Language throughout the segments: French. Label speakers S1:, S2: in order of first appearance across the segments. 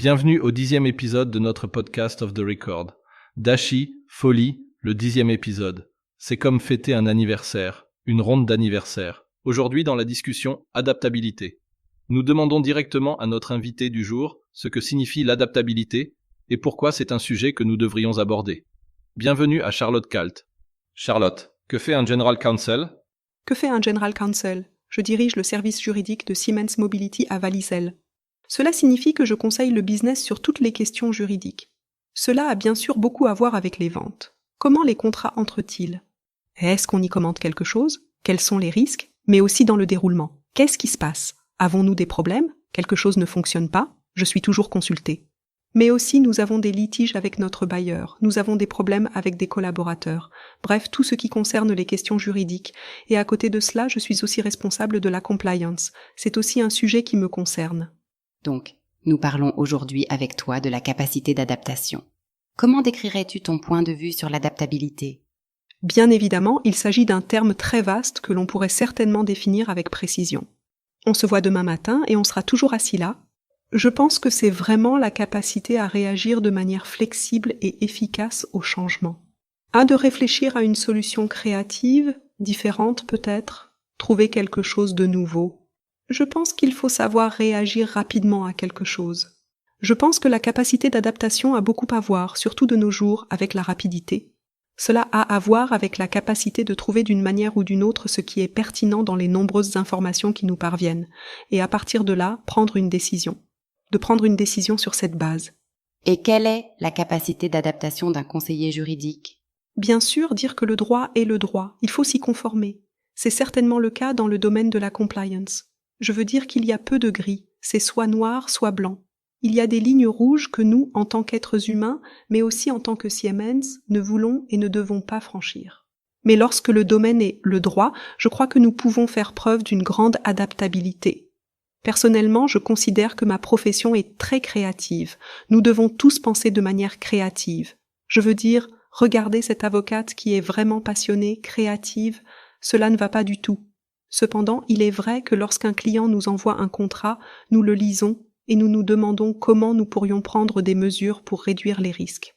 S1: Bienvenue au 10e épisode de notre podcast Off the Record. Dashi, folie, le 10e épisode. C'est comme fêter un anniversaire, une ronde d'anniversaire. Aujourd'hui dans la discussion adaptabilité. Nous demandons directement à notre invité du jour ce que signifie l'adaptabilité et pourquoi c'est un sujet que nous devrions aborder. Bienvenue à Charlotte Kalt. Charlotte, que fait un General Counsel ?
S2: Que fait un General Counsel ? Je dirige le service juridique de Siemens Mobility à Wallisellen. Cela signifie que je conseille le business sur toutes les questions juridiques. Cela a bien sûr beaucoup à voir avec les ventes. Comment les contrats entrent-ils ? Est-ce qu'on y commente quelque chose ? Quels sont les risques ? Mais aussi dans le déroulement. Qu'est-ce qui se passe ? Avons-nous des problèmes ? Quelque chose ne fonctionne pas ? Je suis toujours consultée. Mais aussi nous avons des litiges avec notre bailleur, nous avons des problèmes avec des collaborateurs, bref tout ce qui concerne les questions juridiques. Et à côté de cela, je suis aussi responsable de la compliance. C'est aussi un sujet qui me concerne.
S3: Donc, nous parlons aujourd'hui avec toi de la capacité d'adaptation. Comment décrirais-tu ton point de vue sur l'adaptabilité ?
S2: Bien évidemment, il s'agit d'un terme très vaste que l'on pourrait certainement définir avec précision. On se voit demain matin et on sera toujours assis là. Je pense que c'est vraiment la capacité à réagir de manière flexible et efficace au changement. De réfléchir à une solution créative, différente peut-être, trouver quelque chose de nouveau. Je pense qu'il faut savoir réagir rapidement à quelque chose. Je pense que la capacité d'adaptation a beaucoup à voir, surtout de nos jours, avec la rapidité. Cela a à voir avec la capacité de trouver d'une manière ou d'une autre ce qui est pertinent dans les nombreuses informations qui nous parviennent, et à partir de là, prendre une décision. De prendre une décision sur cette base.
S3: Et quelle est la capacité d'adaptation d'un conseiller juridique ?
S2: Bien sûr, dire que le droit est le droit, il faut s'y conformer. C'est certainement le cas dans le domaine de la compliance. Je veux dire qu'il y a peu de gris, c'est soit noir, soit blanc. Il y a des lignes rouges que nous, en tant qu'êtres humains, mais aussi en tant que Siemens, ne voulons et ne devons pas franchir. Mais lorsque le domaine est le droit, je crois que nous pouvons faire preuve d'une grande adaptabilité. Personnellement, je considère que ma profession est très créative. Nous devons tous penser de manière créative. Je veux dire, regardez cette avocate qui est vraiment passionnée, créative, cela ne va pas du tout. Cependant, il est vrai que lorsqu'un client nous envoie un contrat, nous le lisons et nous nous demandons comment nous pourrions prendre des mesures pour réduire les risques.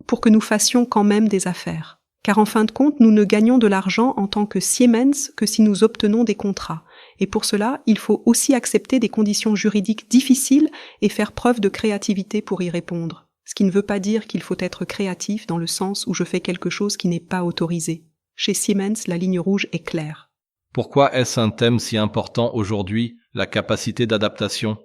S2: Pour que nous fassions quand même des affaires. Car en fin de compte, nous ne gagnons de l'argent en tant que Siemens que si nous obtenons des contrats. Et pour cela, il faut aussi accepter des conditions juridiques difficiles et faire preuve de créativité pour y répondre. Ce qui ne veut pas dire qu'il faut être créatif dans le sens où je fais quelque chose qui n'est pas autorisé. Chez Siemens, la ligne rouge est claire.
S1: Pourquoi est-ce un thème si important aujourd'hui, la capacité d'adaptation ?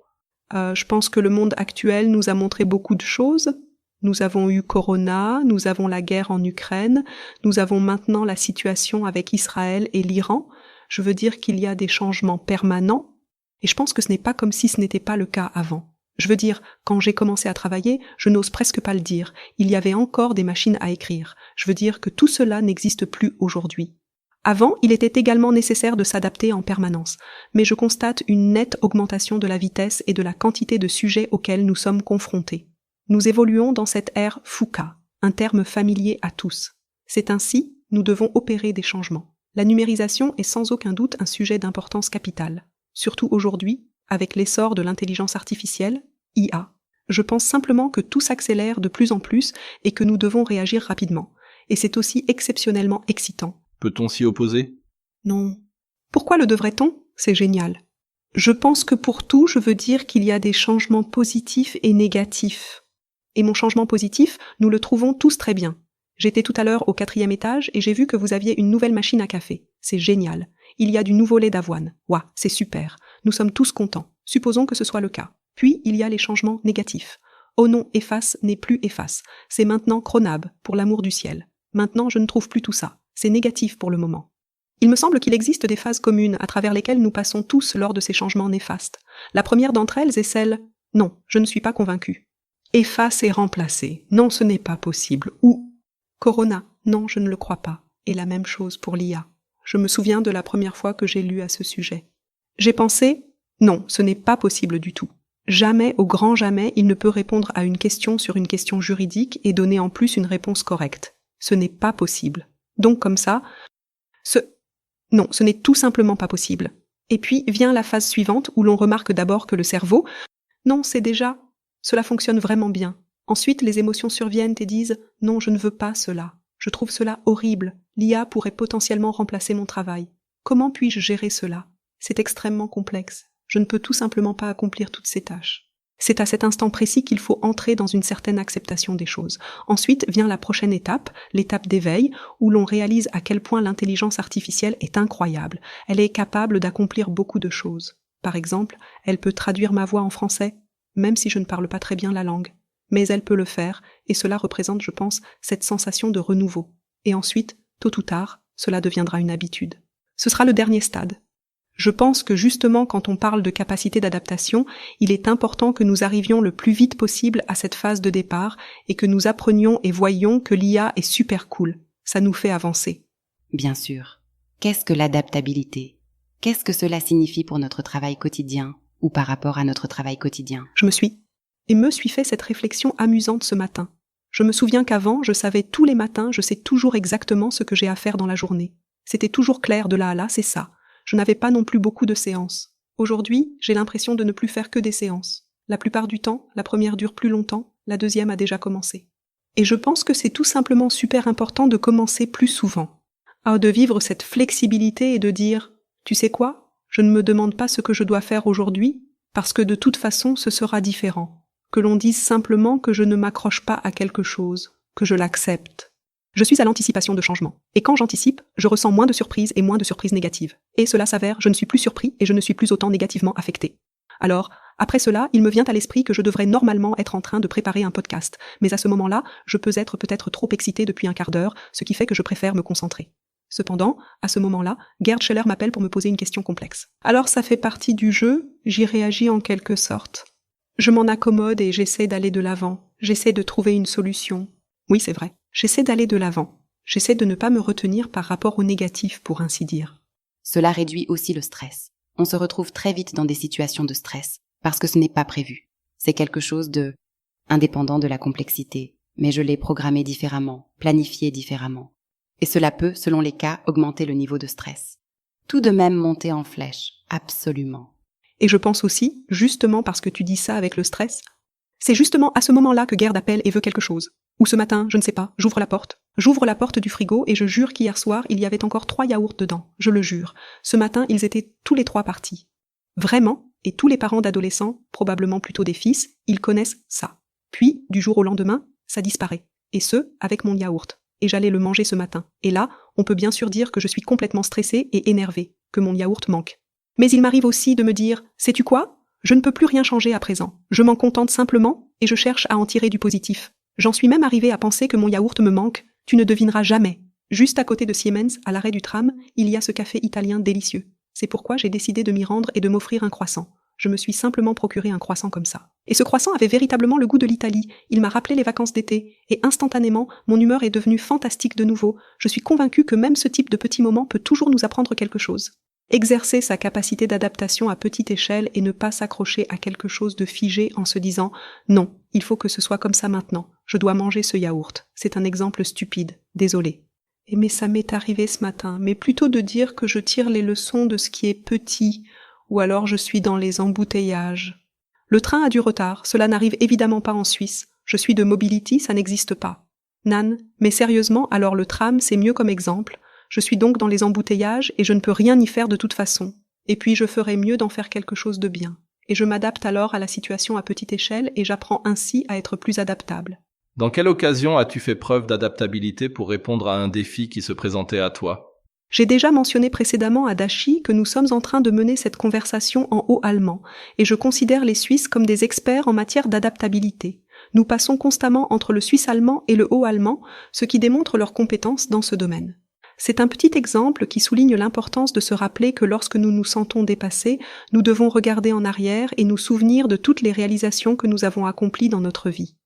S2: Je pense que le monde actuel nous a montré beaucoup de choses. Nous avons eu Corona, nous avons la guerre en Ukraine, nous avons maintenant la situation avec Israël et l'Iran. Je veux dire qu'il y a des changements permanents, et je pense que ce n'est pas comme si ce n'était pas le cas avant. Je veux dire, quand j'ai commencé à travailler, je n'ose presque pas le dire, il y avait encore des machines à écrire. Je veux dire que tout cela n'existe plus aujourd'hui. Avant, il était également nécessaire de s'adapter en permanence, mais je constate une nette augmentation de la vitesse et de la quantité de sujets auxquels nous sommes confrontés. Nous évoluons dans cette ère FUCA, un terme familier à tous. C'est ainsi, nous devons opérer des changements. La numérisation est sans aucun doute un sujet d'importance capitale, surtout aujourd'hui, avec l'essor de l'intelligence artificielle, IA. Je pense simplement que tout s'accélère de plus en plus et que nous devons réagir rapidement. Et c'est aussi exceptionnellement excitant.
S1: Peut-on s'y opposer ?
S2: Non. Pourquoi le devrait-on ? C'est génial. Je pense que pour tout, je veux dire qu'il y a des changements positifs et négatifs. Et mon changement positif, nous le trouvons tous très bien. J'étais tout à l'heure au 4e étage et j'ai vu que vous aviez une nouvelle machine à café. C'est génial. Il y a du nouveau lait d'avoine. Ouah, c'est super. Nous sommes tous contents. Supposons que ce soit le cas. Puis, il y a les changements négatifs. Oh non, efface n'est plus efface. C'est maintenant Cronab, pour l'amour du ciel. Maintenant, je ne trouve plus tout ça. C'est négatif pour le moment. Il me semble qu'il existe des phases communes à travers lesquelles nous passons tous lors de ces changements néfastes. La première d'entre elles est celle « Non, je ne suis pas convaincu ». Efface et remplacer. Non, ce n'est pas possible. Ou Corona. Non, je ne le crois pas. Et la même chose pour l'IA. Je me souviens de la première fois que j'ai lu à ce sujet. J'ai pensé « Non, ce n'est pas possible du tout ». Jamais, au grand jamais, il ne peut répondre à une question sur une question juridique et donner en plus une réponse correcte. Ce n'est pas possible. Donc comme ça, non, ce n'est tout simplement pas possible. Et puis vient la phase suivante où l'on remarque d'abord que le cerveau, non, c'est déjà, Cela fonctionne vraiment bien. Ensuite, les émotions surviennent et disent « Non, je ne veux pas cela. Je trouve cela horrible. L'IA pourrait potentiellement remplacer mon travail. Comment puis-je gérer cela ? C'est extrêmement complexe. Je ne peux tout simplement pas accomplir toutes ces tâches. » C'est à cet instant précis qu'il faut entrer dans une certaine acceptation des choses. Ensuite vient la prochaine étape, l'étape d'éveil, où l'on réalise à quel point l'intelligence artificielle est incroyable. Elle est capable d'accomplir beaucoup de choses. Par exemple, elle peut traduire ma voix en français, même si je ne parle pas très bien la langue. Mais elle peut le faire, et cela représente, je pense, cette sensation de renouveau. Et ensuite, tôt ou tard, cela deviendra une habitude. Ce sera le dernier stade. Je pense que justement quand on parle de capacité d'adaptation, il est important que nous arrivions le plus vite possible à cette phase de départ et que nous apprenions et voyions que l'IA est super cool. Ça nous fait avancer.
S3: Bien sûr. Qu'est-ce que l'adaptabilité ? Qu'est-ce que cela signifie pour notre travail quotidien ou par rapport à notre travail quotidien ?
S2: Je me suis fait cette réflexion amusante ce matin. Je me souviens qu'avant, je savais tous les matins, je sais toujours exactement ce que j'ai à faire dans la journée. C'était toujours clair de là à là, c'est ça. Je n'avais pas non plus beaucoup de séances. Aujourd'hui, j'ai l'impression de ne plus faire que des séances. La plupart du temps, la première dure plus longtemps, la deuxième a déjà commencé. Et je pense que c'est tout simplement super important de commencer plus souvent. De vivre cette flexibilité et de dire « Tu sais quoi ? Je ne me demande pas ce que je dois faire aujourd'hui, parce que de toute façon ce sera différent. » Que l'on dise simplement que je ne m'accroche pas à quelque chose, que je l'accepte. Je suis à l'anticipation de changement. Et quand j'anticipe, je ressens moins de surprises et moins de surprises négatives. Et cela s'avère, je ne suis plus surpris et je ne suis plus autant négativement affecté. Alors, après cela, il me vient à l'esprit que je devrais normalement être en train de préparer un podcast. Mais à ce moment-là, je peux être peut-être trop excité depuis un quart d'heure, ce qui fait que je préfère me concentrer. Cependant, à ce moment-là, Gerd Scheller m'appelle pour me poser une question complexe. Alors ça fait partie du jeu, j'y réagis en quelque sorte. Je m'en accommode et j'essaie d'aller de l'avant. J'essaie de trouver une solution. Oui, c'est vrai. J'essaie d'aller de l'avant. J'essaie de ne pas me retenir par rapport au négatif, pour ainsi dire.
S3: Cela réduit aussi le stress. On se retrouve très vite dans des situations de stress, parce que ce n'est pas prévu. C'est quelque chose de indépendant de la complexité, mais je l'ai programmé différemment, planifié différemment. Et cela peut, selon les cas, augmenter le niveau de stress. Tout de même monter en flèche, absolument.
S2: Et je pense aussi, justement parce que tu dis ça avec le stress, c'est justement à ce moment-là que Gerd appelle et veut quelque chose. Ou ce matin, je ne sais pas, j'ouvre la porte du frigo et je jure qu'hier soir, il y avait encore 3 yaourts dedans, je le jure. Ce matin, ils étaient tous les 3 partis. Vraiment, et tous les parents d'adolescents, probablement plutôt des fils, ils connaissent ça. Puis, du jour au lendemain, ça disparaît. Et ce, avec mon yaourt. Et j'allais le manger ce matin. Et là, on peut bien sûr dire que je suis complètement stressée et énervée, que mon yaourt manque. Mais il m'arrive aussi de me dire, sais-tu quoi ? Je ne peux plus rien changer à présent. Je m'en contente simplement et je cherche à en tirer du positif. J'en suis même arrivée à penser que mon yaourt me manque. Tu ne devineras jamais. Juste à côté de Siemens, à l'arrêt du tram, il y a ce café italien délicieux. C'est pourquoi j'ai décidé de m'y rendre et de m'offrir un croissant. Je me suis simplement procuré un croissant comme ça. Et ce croissant avait véritablement le goût de l'Italie. Il m'a rappelé les vacances d'été. Et instantanément, mon humeur est devenue fantastique de nouveau. Je suis convaincue que même ce type de petit moment peut toujours nous apprendre quelque chose. Exercer sa capacité d'adaptation à petite échelle et ne pas s'accrocher à quelque chose de figé en se disant « Non, il faut que ce soit comme ça maintenant. Je dois manger ce yaourt. » C'est un exemple stupide. Désolé. Mais ça m'est arrivé ce matin. Mais plutôt de dire que je tire les leçons de ce qui est petit, ou alors je suis dans les embouteillages. Le train a du retard. Cela n'arrive évidemment pas en Suisse. Je suis de Mobility, ça n'existe pas. Nan, mais sérieusement, alors le tram, c'est mieux comme exemple. Je suis donc dans les embouteillages et je ne peux rien y faire de toute façon. Et puis je ferais mieux d'en faire quelque chose de bien. Et je m'adapte alors à la situation à petite échelle et j'apprends ainsi à être plus adaptable.
S1: Dans quelle occasion as-tu fait preuve d'adaptabilité pour répondre à un défi qui se présentait à toi ?
S2: J'ai déjà mentionné précédemment à Dashi que nous sommes en train de mener cette conversation en haut allemand et je considère les Suisses comme des experts en matière d'adaptabilité. Nous passons constamment entre le suisse allemand et le haut allemand, ce qui démontre leurs compétences dans ce domaine. C'est un petit exemple qui souligne l'importance de se rappeler que lorsque nous nous sentons dépassés, nous devons regarder en arrière et nous souvenir de toutes les réalisations que nous avons accomplies dans notre vie.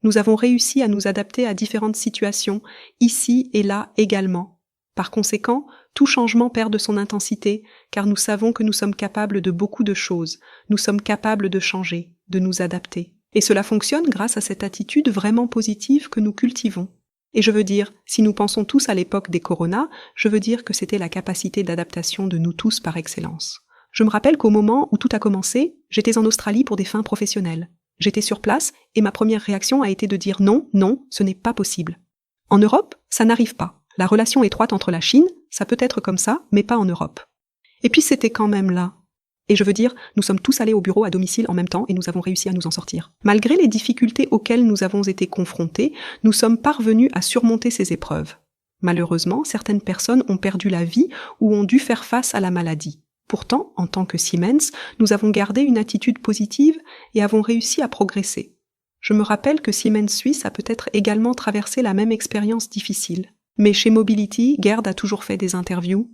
S2: Nous avons réussi à nous adapter à différentes situations, ici et là également. Par conséquent, tout changement perd de son intensité, car nous savons que nous sommes capables de beaucoup de choses, nous sommes capables de changer, de nous adapter. Et cela fonctionne grâce à cette attitude vraiment positive que nous cultivons. Et je veux dire, si nous pensons tous à l'époque des coronas, je veux dire que c'était la capacité d'adaptation de nous tous par excellence. Je me rappelle qu'au moment où tout a commencé, j'étais en Australie pour des fins professionnelles. J'étais sur place et ma première réaction a été de dire non, non, ce n'est pas possible. En Europe, ça n'arrive pas. La relation étroite entre la Chine, ça peut être comme ça, mais pas en Europe. Et puis c'était quand même là. Et je veux dire, nous sommes tous allés au bureau à domicile en même temps et nous avons réussi à nous en sortir. Malgré les difficultés auxquelles nous avons été confrontés, nous sommes parvenus à surmonter ces épreuves. Malheureusement, certaines personnes ont perdu la vie ou ont dû faire face à la maladie. Pourtant, en tant que Siemens, nous avons gardé une attitude positive et avons réussi à progresser. Je me rappelle que Siemens Suisse a peut-être également traversé la même expérience difficile. Mais chez Mobility, Gerd a toujours fait des interviews.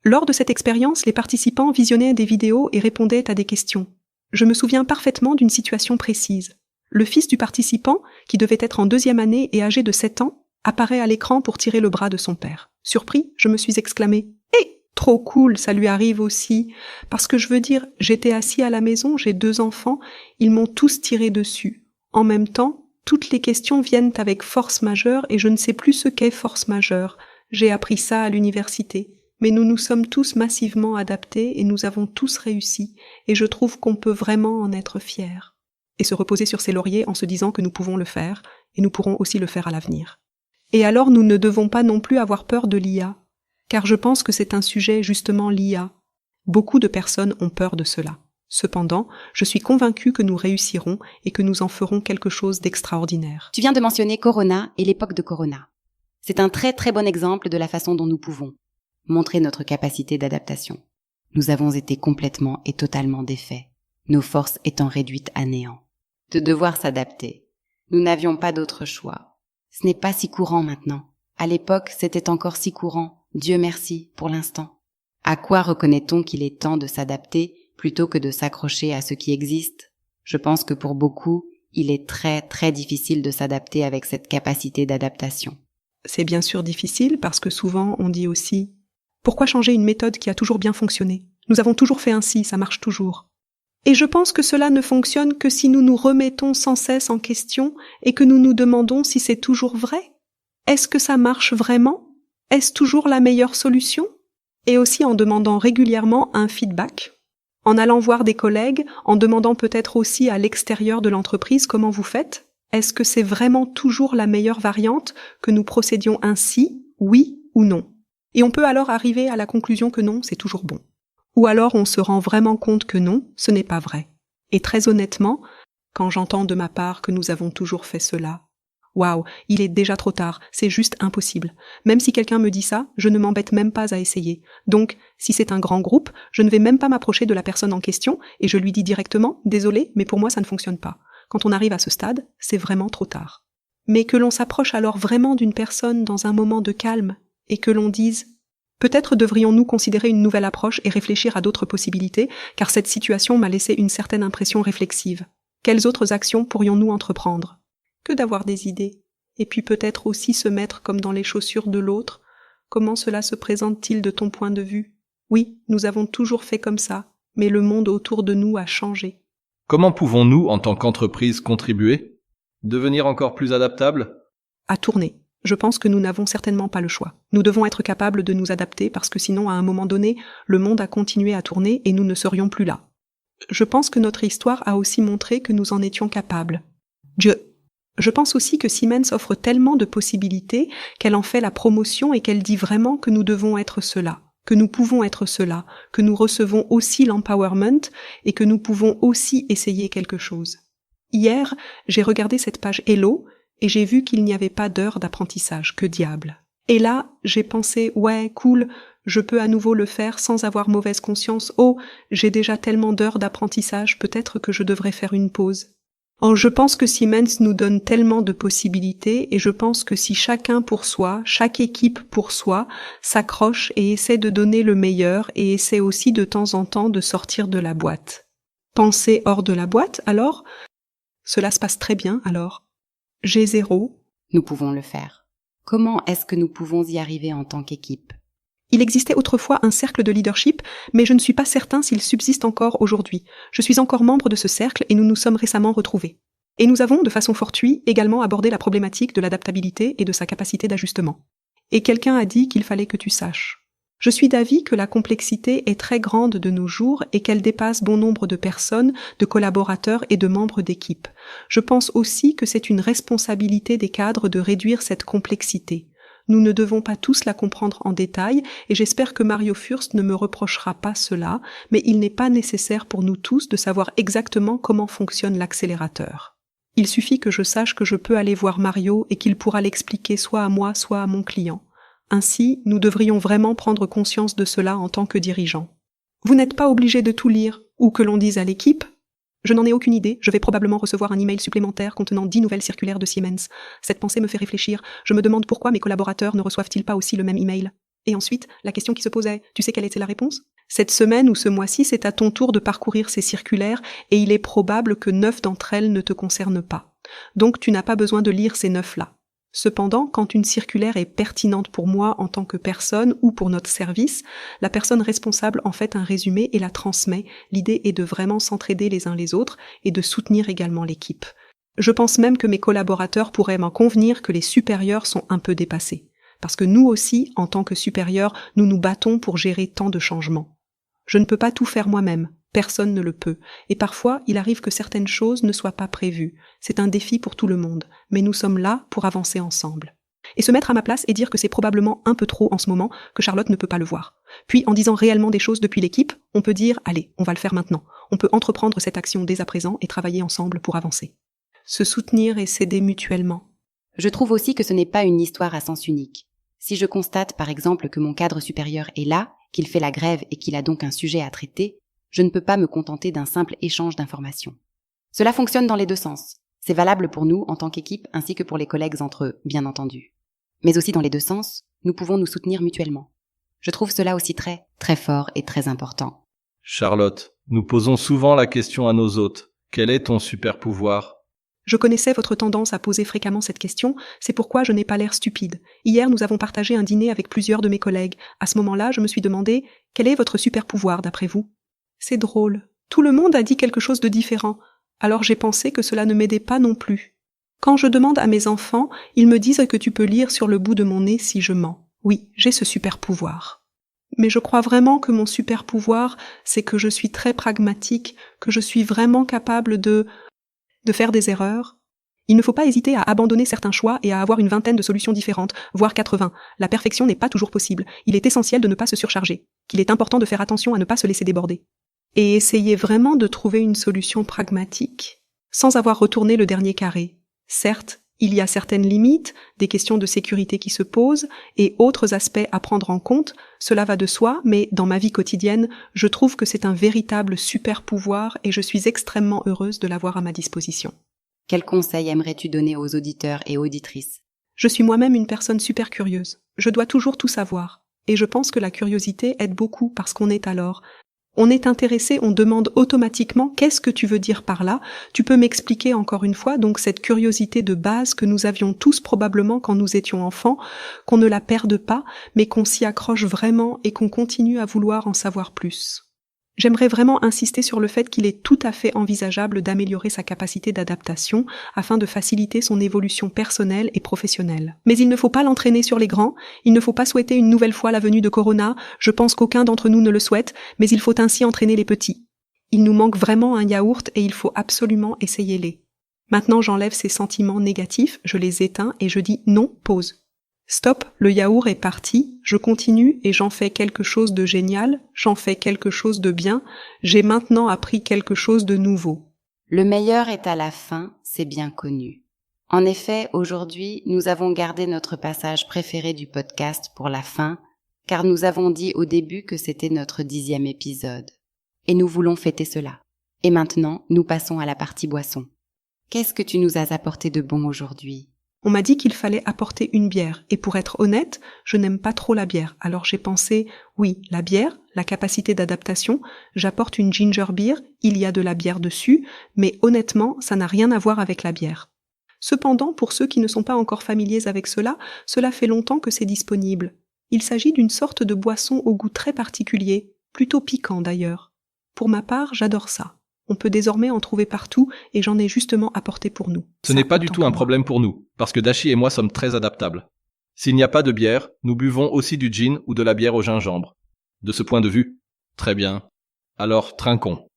S2: Lors de cette expérience, les participants visionnaient des vidéos et répondaient à des questions. Je me souviens parfaitement d'une situation précise. Le fils du participant, qui devait être en 2e année et âgé de 7 ans, apparaît à l'écran pour tirer le bras de son père. Surpris, je me suis exclamé « Hé, trop cool, ça lui arrive aussi !» Parce que je veux dire, j'étais assis à la maison, j'ai 2 enfants, ils m'ont tous tiré dessus. En même temps, toutes les questions viennent avec force majeure et je ne sais plus ce qu'est force majeure. J'ai appris ça à l'université. Mais nous nous sommes tous massivement adaptés et nous avons tous réussi, et je trouve qu'on peut vraiment en être fiers. Et se reposer sur ses lauriers en se disant que nous pouvons le faire, et nous pourrons aussi le faire à l'avenir. Et alors nous ne devons pas non plus avoir peur de l'IA, car je pense que c'est un sujet justement l'IA. Beaucoup de personnes ont peur de cela. Cependant, je suis convaincue que nous réussirons et que nous en ferons quelque chose d'extraordinaire.
S3: Tu viens de mentionner Corona et l'époque de Corona. C'est un très très bon exemple de la façon dont nous pouvons montrer notre capacité d'adaptation. Nous avons été complètement et totalement défaits, nos forces étant réduites à néant. De devoir s'adapter. Nous n'avions pas d'autre choix. Ce n'est pas si courant maintenant. À l'époque, c'était encore si courant. Dieu merci, pour l'instant. À quoi reconnaît-on qu'il est temps de s'adapter plutôt que de s'accrocher à ce qui existe? Je pense que pour beaucoup, il est très très difficile de s'adapter avec cette capacité d'adaptation.
S2: C'est bien sûr difficile parce que souvent on dit aussi « Pourquoi changer une méthode qui a toujours bien fonctionné? Nous avons toujours fait ainsi, ça marche toujours. » Et je pense que cela ne fonctionne que si nous nous remettons sans cesse en question et que nous nous demandons si c'est toujours vrai. Est-ce que ça marche vraiment? Est-ce toujours la meilleure solution? Et aussi en demandant régulièrement un feedback, en allant voir des collègues, en demandant peut-être aussi à l'extérieur de l'entreprise comment vous faites. Est-ce que c'est vraiment toujours la meilleure variante que nous procédions ainsi, oui ou non? Et on peut alors arriver à la conclusion que non, c'est toujours bon. Ou alors on se rend vraiment compte que non, ce n'est pas vrai. Et très honnêtement, quand j'entends de ma part que nous avons toujours fait cela, waouh, il est déjà trop tard, c'est juste impossible. Même si quelqu'un me dit ça, je ne m'embête même pas à essayer. Donc, si c'est un grand groupe, je ne vais même pas m'approcher de la personne en question et je lui dis directement « Désolé, mais pour moi ça ne fonctionne pas ». Quand on arrive à ce stade, c'est vraiment trop tard. Mais que l'on s'approche alors vraiment d'une personne dans un moment de calme et que l'on dise « Peut-être devrions-nous considérer une nouvelle approche et réfléchir à d'autres possibilités, car cette situation m'a laissé une certaine impression réflexive. Quelles autres actions pourrions-nous entreprendre ?» Que d'avoir des idées. Et puis peut-être aussi se mettre comme dans les chaussures de l'autre. Comment cela se présente-t-il de ton point de vue? Oui, nous avons toujours fait comme ça, mais le monde autour de nous a changé.
S1: Comment pouvons-nous, en tant qu'entreprise, contribuer? Devenir encore plus adaptables?
S2: À tourner. Je pense que nous n'avons certainement pas le choix. Nous devons être capables de nous adapter parce que sinon, à un moment donné, le monde a continué à tourner et nous ne serions plus là. Je pense que notre histoire a aussi montré que nous en étions capables. Je pense aussi que Siemens offre tellement de possibilités qu'elle en fait la promotion et qu'elle dit vraiment que nous devons être cela, que nous pouvons être cela, que nous recevons aussi l'empowerment et que nous pouvons aussi essayer quelque chose. Hier, j'ai regardé cette page Hello et j'ai vu qu'il n'y avait pas d'heure d'apprentissage, que diable. Et là, j'ai pensé, ouais, cool, je peux à nouveau le faire sans avoir mauvaise conscience. Oh, j'ai déjà tellement d'heures d'apprentissage, peut-être que je devrais faire une pause. Je pense que Siemens nous donne tellement de possibilités et je pense que si chacun pour soi, chaque équipe pour soi, s'accroche et essaie de donner le meilleur et essaie aussi de temps en temps de sortir de la boîte. Penser hors de la boîte, alors? Cela se passe très bien, alors. G0.
S3: Nous pouvons le faire. Comment est-ce que nous pouvons y arriver en tant qu'équipe?
S2: Il existait autrefois un cercle de leadership, mais je ne suis pas certain s'il subsiste encore aujourd'hui. Je suis encore membre de ce cercle et nous nous sommes récemment retrouvés. Et nous avons, de façon fortuite, également abordé la problématique de l'adaptabilité et de sa capacité d'ajustement. Et quelqu'un a dit qu'il fallait que tu saches. Je suis d'avis que la complexité est très grande de nos jours et qu'elle dépasse bon nombre de personnes, de collaborateurs et de membres d'équipe. Je pense aussi que c'est une responsabilité des cadres de réduire cette complexité. Nous ne devons pas tous la comprendre en détail et j'espère que Mario Fürst ne me reprochera pas cela, mais il n'est pas nécessaire pour nous tous de savoir exactement comment fonctionne l'accélérateur. Il suffit que je sache que je peux aller voir Mario et qu'il pourra l'expliquer soit à moi, soit à mon client. Ainsi, nous devrions vraiment prendre conscience de cela en tant que dirigeants. Vous n'êtes pas obligé de tout lire, ou que l'on dise à l'équipe. Je n'en ai aucune idée, je vais probablement recevoir un email supplémentaire contenant 10 nouvelles circulaires de Siemens. Cette pensée me fait réfléchir, je me demande pourquoi mes collaborateurs ne reçoivent-ils pas aussi le même email. Et ensuite, la question qui se posait, tu sais quelle était la réponse ? Cette semaine ou ce mois-ci, c'est à ton tour de parcourir ces circulaires et il est probable que 9 d'entre elles ne te concernent pas. Donc tu n'as pas besoin de lire ces 9-là. Cependant, quand une circulaire est pertinente pour moi en tant que personne ou pour notre service, la personne responsable en fait un résumé et la transmet. L'idée est de vraiment s'entraider les uns les autres et de soutenir également l'équipe. Je pense même que mes collaborateurs pourraient m'en convenir que les supérieurs sont un peu dépassés. Parce que nous aussi, en tant que supérieurs, nous nous battons pour gérer tant de changements. Je ne peux pas tout faire moi-même. Personne ne le peut. Et parfois, il arrive que certaines choses ne soient pas prévues. C'est un défi pour tout le monde. Mais nous sommes là pour avancer ensemble. Et se mettre à ma place et dire que c'est probablement un peu trop en ce moment, que Charlotte ne peut pas le voir. Puis, en disant réellement des choses depuis l'équipe, on peut dire « Allez, on va le faire maintenant ». On peut entreprendre cette action dès à présent et travailler ensemble pour avancer. Se soutenir et s'aider mutuellement.
S3: Je trouve aussi que ce n'est pas une histoire à sens unique. Si je constate par exemple que mon cadre supérieur est là, qu'il fait la grève et qu'il a donc un sujet à traiter, je ne peux pas me contenter d'un simple échange d'informations. Cela fonctionne dans les deux sens. C'est valable pour nous en tant qu'équipe ainsi que pour les collègues entre eux, bien entendu. Mais aussi dans les deux sens, nous pouvons nous soutenir mutuellement. Je trouve cela aussi très, très fort et très important.
S1: Charlotte, nous posons souvent la question à nos hôtes. Quel est ton super pouvoir ?
S2: Je connaissais votre tendance à poser fréquemment cette question, c'est pourquoi je n'ai pas l'air stupide. Hier, nous avons partagé un dîner avec plusieurs de mes collègues. À ce moment-là, je me suis demandé, quel est votre super pouvoir d'après vous ? C'est drôle. Tout le monde a dit quelque chose de différent. Alors j'ai pensé que cela ne m'aidait pas non plus. Quand je demande à mes enfants, ils me disent que tu peux lire sur le bout de mon nez si je mens. Oui, j'ai ce super pouvoir. Mais je crois vraiment que mon super pouvoir, c'est que je suis très pragmatique, que je suis vraiment capable de faire des erreurs. Il ne faut pas hésiter à abandonner certains choix et à avoir une vingtaine de solutions différentes, voire 80. La perfection n'est pas toujours possible. Il est essentiel de ne pas se surcharger, qu'il est important de faire attention à ne pas se laisser déborder. Et essayer vraiment de trouver une solution pragmatique, sans avoir retourné le dernier carré. Certes, il y a certaines limites, des questions de sécurité qui se posent, et autres aspects à prendre en compte, cela va de soi, mais dans ma vie quotidienne, je trouve que c'est un véritable super pouvoir et je suis extrêmement heureuse de l'avoir à ma disposition.
S3: Quel conseil aimerais-tu donner aux auditeurs et auditrices ?
S2: Je suis moi-même une personne super curieuse. Je dois toujours tout savoir. Et je pense que la curiosité aide beaucoup parce qu'on est alors... On est intéressé, on demande automatiquement « Qu'est-ce que tu veux dire par là ?» Tu peux m'expliquer encore une fois, donc cette curiosité de base que nous avions tous probablement quand nous étions enfants, qu'on ne la perde pas, mais qu'on s'y accroche vraiment et qu'on continue à vouloir en savoir plus. J'aimerais vraiment insister sur le fait qu'il est tout à fait envisageable d'améliorer sa capacité d'adaptation afin de faciliter son évolution personnelle et professionnelle. Mais il ne faut pas l'entraîner sur les grands, il ne faut pas souhaiter une nouvelle fois la venue de Corona, je pense qu'aucun d'entre nous ne le souhaite, mais il faut ainsi entraîner les petits. Il nous manque vraiment un yaourt et il faut absolument essayer-les. Maintenant j'enlève ces sentiments négatifs, je les éteins et je dis non, pause. Stop, le yaourt est parti, je continue et j'en fais quelque chose de génial, j'en fais quelque chose de bien, j'ai maintenant appris quelque chose de nouveau.
S3: Le meilleur est à la fin, c'est bien connu. En effet, aujourd'hui, nous avons gardé notre passage préféré du podcast pour la fin, car nous avons dit au début que c'était notre 10e épisode. Et nous voulons fêter cela. Et maintenant, nous passons à la partie boisson. Qu'est-ce que tu nous as apporté de bon aujourd'hui ?
S2: On m'a dit qu'il fallait apporter une bière, et pour être honnête, je n'aime pas trop la bière. Alors j'ai pensé, oui, la bière, la capacité d'adaptation, j'apporte une ginger beer, il y a de la bière dessus, mais honnêtement, ça n'a rien à voir avec la bière. Cependant, pour ceux qui ne sont pas encore familiers avec cela fait longtemps que c'est disponible. Il s'agit d'une sorte de boisson au goût très particulier, plutôt piquant d'ailleurs. Pour ma part, j'adore ça. On peut désormais en trouver partout et j'en ai justement apporté pour nous.
S1: Ce n'est pas du tout un problème pour nous, parce que Dashi et moi sommes très adaptables. S'il n'y a pas de bière, nous buvons aussi du gin ou de la bière au gingembre. De ce point de vue, très bien. Alors, trinquons.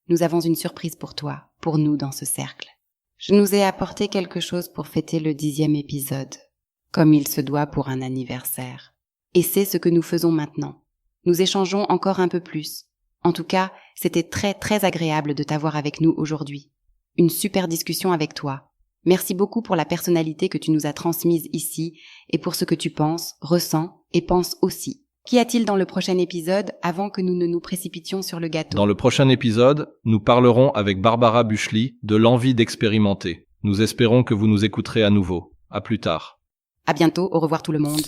S3: Nous avons une surprise pour toi, pour nous dans ce cercle. Je nous ai apporté quelque chose pour fêter le 10e épisode, comme il se doit pour un anniversaire. Et c'est ce que nous faisons maintenant. Nous échangeons encore un peu plus. En tout cas, c'était très très agréable de t'avoir avec nous aujourd'hui. Une super discussion avec toi. Merci beaucoup pour la personnalité que tu nous as transmise ici et pour ce que tu penses, ressens et penses aussi. Qu'y a-t-il dans le prochain épisode avant que nous ne nous précipitions sur le gâteau ?
S1: Dans le prochain épisode, nous parlerons avec Barbara Buchli de l'envie d'expérimenter. Nous espérons que vous nous écouterez à nouveau. À plus tard.
S3: À bientôt, au revoir tout le monde.